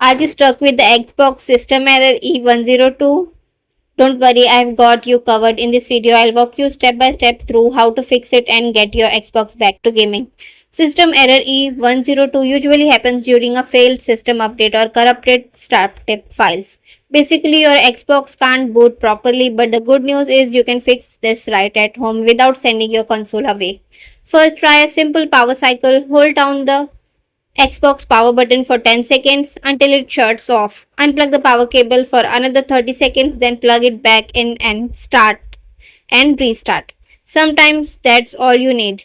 Are you stuck with the Xbox system error E102? Don't worry, I've got you covered. In this video, I'll walk you step by step through how to fix it and get your Xbox back to gaming. System error E102 usually happens during a failed system update or corrupted startup files. Basically, your Xbox can't boot properly, but the good news is you can fix this right at home without sending your console away. First, try a simple power cycle. Hold down the Xbox power button for 10 seconds until it shuts off. Unplug the power cable for another 30 seconds, then plug it back in and start and restart. Sometimes that's all you need.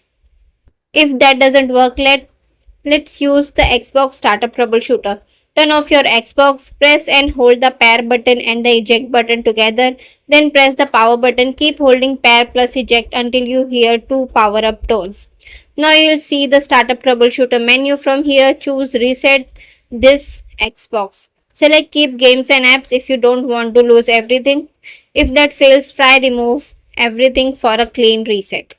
If that doesn't work, let's use the Xbox startup troubleshooter. Turn off your Xbox, press and hold the pair button and the eject button together, then press the power button. Keep holding pair plus eject until you hear two power up tones. Now you will see the startup troubleshooter menu. From here, choose reset this Xbox. Select keep games and apps if you don't want to lose everything. If that fails, try remove everything for a clean reset.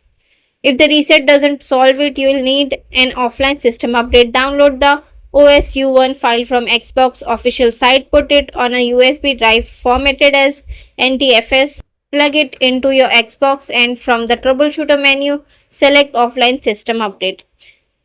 If the reset doesn't solve it, you will need an offline system update. Download the OSU1 file from Xbox official site, put it on a USB drive formatted as NTFS, plug it into your Xbox, and from the troubleshooter menu, select offline system update.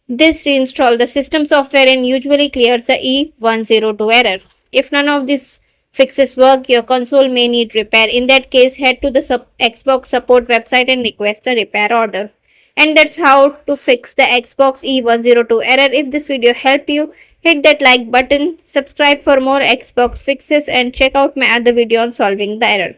This reinstalls the system software and usually clears the E102 error. If none of these fixes work, your console may need repair. In that case, head to the Xbox support website and request a repair order. And that's how to fix the Xbox E102 error. If this video helped you, hit that like button, subscribe for more Xbox fixes, and check out my other video on solving the error.